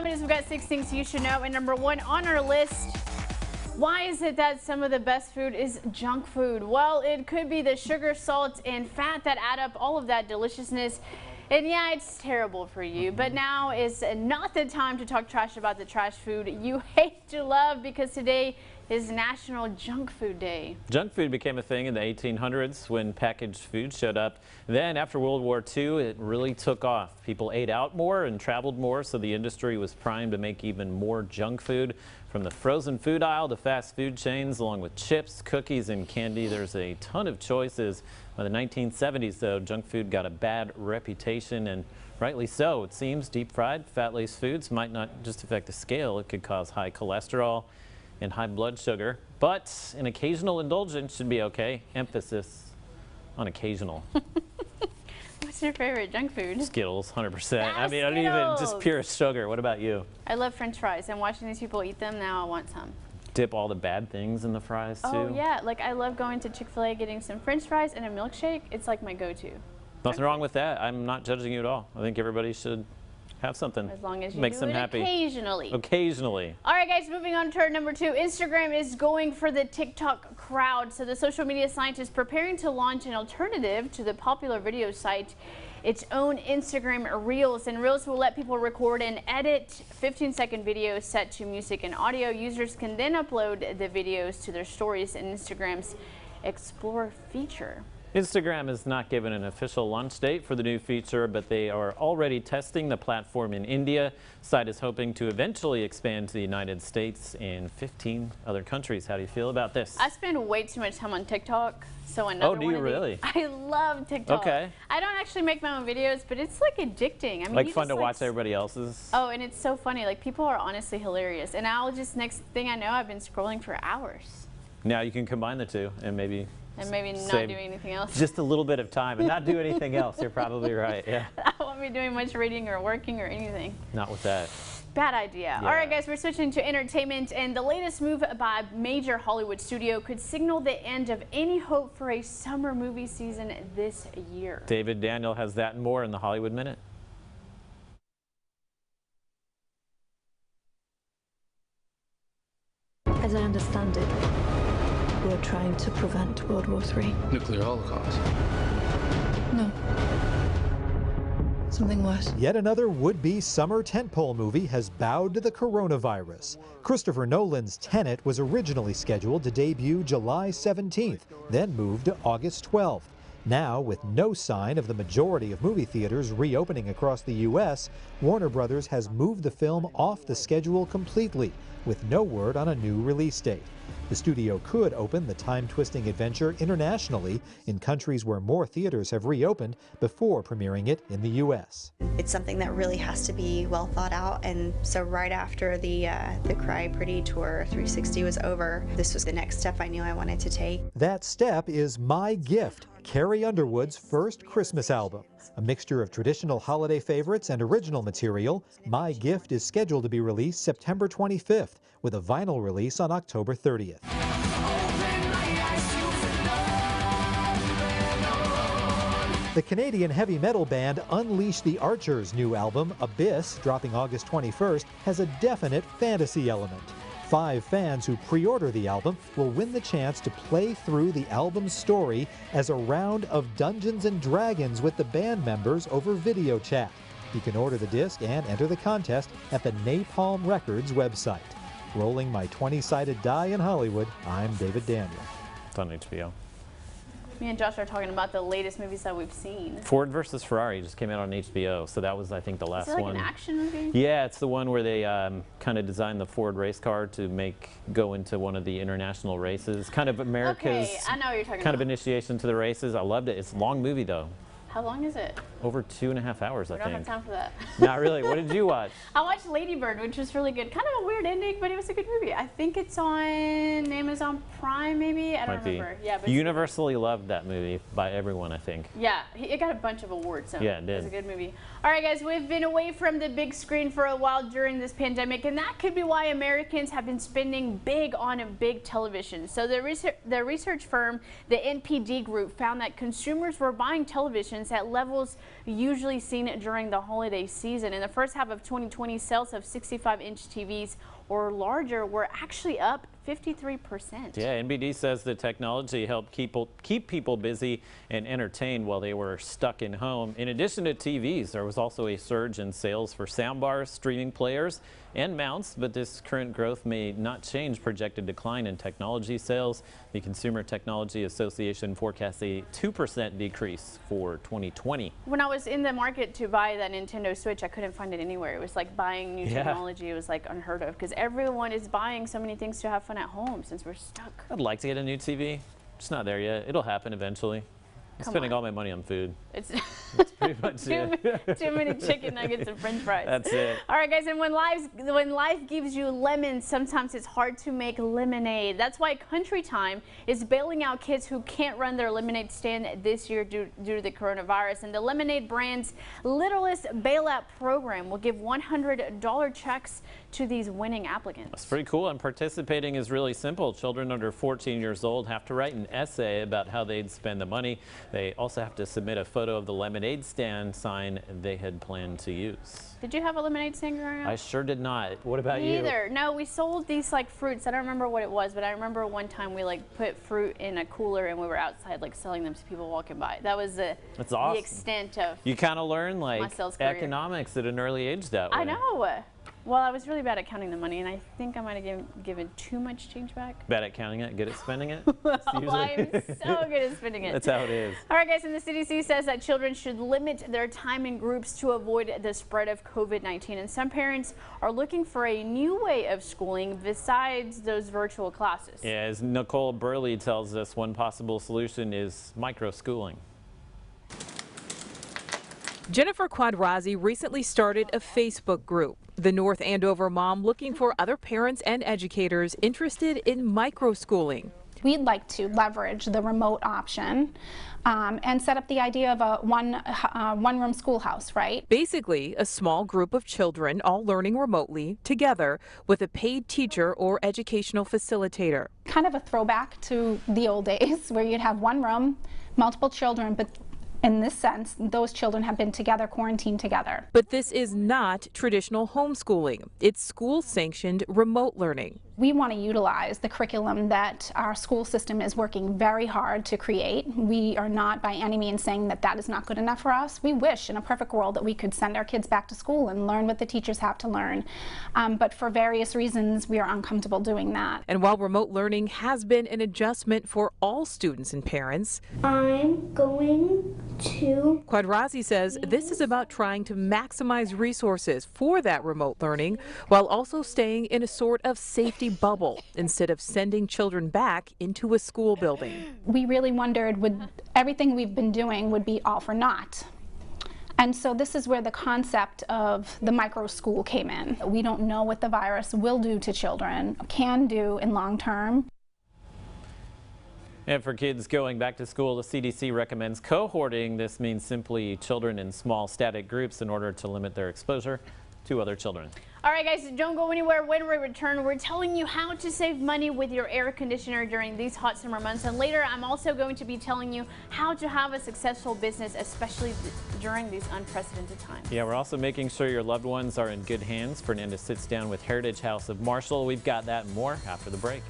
We've got 6 things you should know, and number 1 on our list, why is it that some of the best food is junk food? Well, it could be the sugar, salt, and fat that add up all of that deliciousness. And yeah, it's terrible for you, but now is not the time to talk trash about the trash food you hate to love, because today is National Junk Food Day. Junk food became a thing in the 1800s when packaged food showed up. Then after World War II, it really took off. People ate out more and traveled more, so the industry was primed to make even more junk food. From the frozen food aisle to fast food chains, along with chips, cookies, and candy, there's a ton of choices. By the 1970s, though, junk food got a bad reputation, and rightly so. It seems deep-fried, fat-laced foods might not just affect the scale. It could cause high cholesterol and high blood sugar, but an occasional indulgence should be okay. Emphasis on occasional. What's your favorite junk food? Skittles, 100%. I mean, Skittles. I don't even, just pure sugar. What about you? I love French fries, and watching these people eat them, now I want some. Dip all the bad things in the fries too? Oh yeah, like I love going to Chick-fil-A, getting some French fries and a milkshake. It's like my go-to. Nothing wrong with that. I'm not judging you at all. I think everybody should have something. As long as you makes do them it happy. Occasionally. Occasionally. All right, guys, moving on to our number 2. Instagram is going for the TikTok crowd. So the social media scientist is preparing to launch an alternative to the popular video site, its own Instagram Reels. And Reels will let people record and edit 15-second videos set to music and audio. Users can then upload the videos to their stories in Instagram's Explore feature. Instagram has not given an official launch date for the new feature, but they are already testing the platform in India. The site is hoping to eventually expand to the United States and 15 other countries. How do you feel about this? I spend way too much time on TikTok, so another Oh, do you really? I love TikTok. Okay. I don't actually make my own videos, but it's like addicting. I mean, like fun to watch everybody else's? Oh, and it's so funny. Like, people are honestly hilarious, and I'll just, next thing I know, I've been scrolling for hours. Now you can combine the two and maybe not doing anything else. Just a little bit of time and not do anything else. You're probably right. Yeah. I won't be doing much reading or working or anything. Not with that. Bad idea. Yeah. All right, guys, we're switching to entertainment, and the latest move by a major Hollywood studio could signal the end of any hope for a summer movie season this year. David Daniel has that and more in the Hollywood Minute. As I understand it, we're trying to prevent World War III. Nuclear holocaust. No. Something worse. Yet another would-be summer tentpole movie has bowed to the coronavirus. Christopher Nolan's Tenet was originally scheduled to debut July 17th, then moved to August 12th. Now, with no sign of the majority of movie theaters reopening across the U.S., Warner Brothers has moved the film off the schedule completely, with no word on a new release date. The studio could open the time-twisting adventure internationally in countries where more theaters have reopened before premiering it in the U.S. It's something that really has to be well thought out, and so right after the Cry Pretty Tour 360 was over, this was the next step I knew I wanted to take. That step is My Gift, Carrie Underwood's first Christmas album. A mixture of traditional holiday favorites and original material, My Gift is scheduled to be released September 25th, with a vinyl release on October 30th. The Canadian heavy metal band Unleash the Archer's new album, Abyss, dropping August 21st, has a definite fantasy element. 5 fans who pre-order the album will win the chance to play through the album's story as a round of Dungeons & Dragons with the band members over video chat. You can order the disc and enter the contest at the Napalm Records website. Rolling my 20-sided die in Hollywood, I'm David Daniel. It's on HBO. Me and Josh are talking about the latest movies that we've seen. Ford versus Ferrari just came out on HBO, so that was, I think, the last one. Is it like an action movie? Yeah, it's the one where they kind of designed the Ford race car to go into one of the international races. Kind of America's I know what you're talking kind about. of initiation to the races. I loved it. It's a long movie, though. How long is it? Over 2.5 hours, I think. I don't have time for that. Not really. What did you watch? I watched Lady Bird, which was really good. Kind of a weird ending, but it was a good movie. I think it's on Amazon Prime, maybe? I don't remember. Yeah, but universally loved that movie by everyone, I think. Yeah, it got a bunch of awards. So yeah, it did. It was a good movie. All right, guys, we've been away from the big screen for a while during this pandemic, and that could be why Americans have been spending big on a big television. So the research firm, the NPD Group, found that consumers were buying televisions attendance at levels usually seen during the holiday season. In the first half of 2020, sales of 65-inch TVs or larger were actually up 53%. Yeah, NBD says the technology helped keep people busy and entertained while they were stuck in home. In addition to TVs, there was also a surge in sales for soundbars, streaming players, and mounts, but this current growth may not change projected decline in technology sales. The Consumer Technology Association forecasts a 2% decrease for 2020. When I was in the market to buy that Nintendo Switch, I couldn't find it anywhere. It was like buying new technology. It was like unheard of because everyone is buying so many things to have fun at home since we're stuck. I'd like to get a new TV. It's not there yet. It'll happen eventually. I'm spending all my money on food. That's pretty much it. Too many chicken nuggets and french fries. That's it. All right, guys, and when life gives you lemons, sometimes it's hard to make lemonade. That's why Country Time is bailing out kids who can't run their lemonade stand this year due to the coronavirus. And the lemonade brand's Littlest Bailout program will give $100 checks to these winning applicants. That's pretty cool, and participating is really simple. Children under 14 years old have to write an essay about how they'd spend the money. They also have to submit a photo of the lemonade stand sign they had planned to use. Did you have a lemonade stand growing up? I sure did not. What about you? Neither. No, we sold these like fruits. I don't remember what it was, but I remember one time we like put fruit in a cooler and we were outside like selling them to people walking by. That was That's awesome. The extent of you kind of learn like my sales career. Economics at an early age that way. I know. Well, I was really bad at counting the money, and I think I might have given too much change back. Bad at counting it, good at spending it? I'm so good at spending it. That's how it is. All right, guys, and the CDC says that children should limit their time in groups to avoid the spread of COVID-19. And some parents are looking for a new way of schooling besides those virtual classes. Yeah, as Nicole Burley tells us, one possible solution is microschooling. Jennifer Quadrazi recently started a Facebook group, the North Andover Mom, looking for other parents and educators interested in microschooling. We'd like to leverage the remote option and set up the idea of a one-room schoolhouse, right? Basically, a small group of children all learning remotely together with a paid teacher or educational facilitator. Kind of a throwback to the old days where you'd have one room, multiple children, but in this sense, those children have been together, quarantined together. But this is not traditional homeschooling. It's school-sanctioned remote learning. We want to utilize the curriculum that our school system is working very hard to create. We are not by any means saying that that is not good enough for us. We wish in a perfect world that we could send our kids back to school and learn what the teachers have to learn. But for various reasons, we are uncomfortable doing that. And while remote learning has been an adjustment for all students and parents, I'm going to... Quadrazi says this is about trying to maximize resources for that remote learning while also staying in a sort of safety bubble instead of sending children back into a school building. We really wondered would everything we've been doing would be all for naught. And so this is where the concept of the micro school came in. We don't know what the virus will do to children, can do in long term. And for kids going back to school, the CDC recommends cohorting. This means simply children in small static groups in order to limit their exposure to other children. All right, guys, don't go anywhere. When we return, we're telling you how to save money with your air conditioner during these hot summer months. And later, I'm also going to be telling you how to have a successful business, especially during these unprecedented times. Yeah, we're also making sure your loved ones are in good hands. Fernanda sits down with Heritage House of Marshall. We've got that and more after the break.